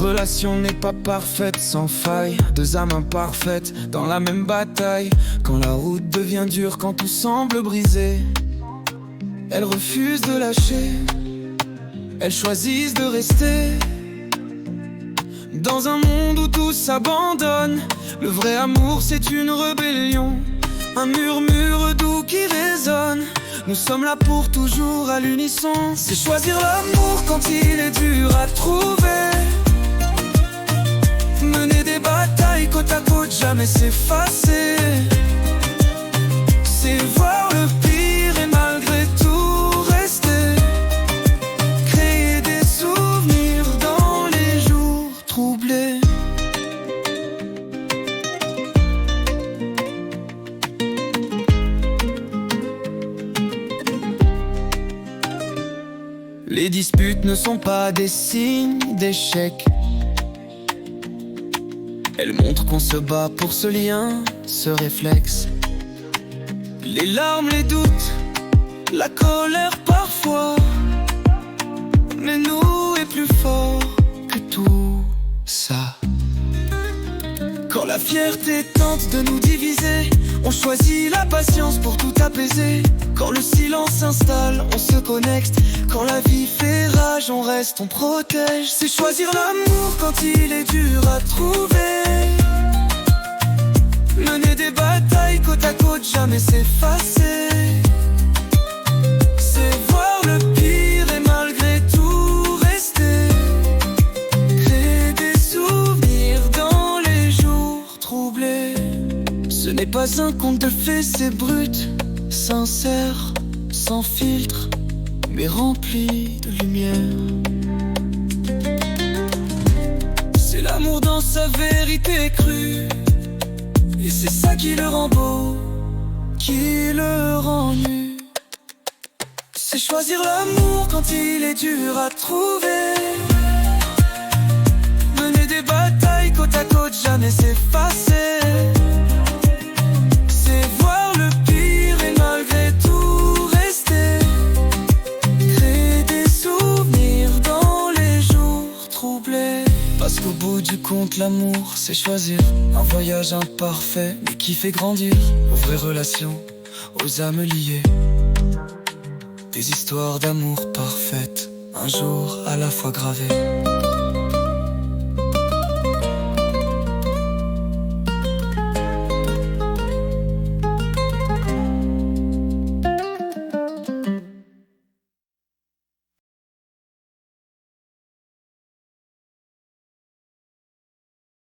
relation n'est pas parfaite, sans faille. Deux âmes imparfaites dans la même bataille. Quand la route devient dure, quand tout semble brisé, elles refusent de lâcher, elles choisissent de rester. Dans un monde où tout s'abandonne, le vrai amour c'est une rébellion. Un murmure doux qui résonne. Nous sommes là pour toujours à l'unisson. C'est choisir l'amour quand il est dur à trouver. Mener des batailles côte à côte, jamais s'effacer. C'est voir le pire et malgré tout rester. Créer des souvenirs dans les jours troublés. Les disputes ne sont pas des signes d'échec. Elles montrent qu'on se bat pour ce lien, ce réflexe. Les larmes, les doutes, la colère parfois, mais nous est plus fort que tout ça. Quand la fierté tente de nous diviser, on choisit la patience pour tout apaiser. Quand le silence s'installe, on se connecte. Quand la vie fait rage, on reste, on protège. C'est choisir l'amour quand il est dur à trouver. Mener des batailles côte à côte, jamais s'effacer. C'est voir le pire et malgré tout rester. Créer des souvenirs dans les jours troublés. Ce n'est pas un conte de fées, c'est brut, sincère, sans filtre, mais rempli de lumière. C'est l'amour dans sa vérité crue, et c'est ça qui le rend beau, qui le rend nu. C'est choisir l'amour quand il est dur à trouver. Mener des batailles côte à côte, jamais s'effacer. C'est voir le pire et malgré tout rester. Créer des souvenirs dans les jours troublés. Parce qu'au bout du compte, l'amour, c'est choisir un voyage imparfait, mais qui fait grandir. Aux vraies relations, aux âmes liées. Des histoires d'amour parfaites, un jour à la fois gravées.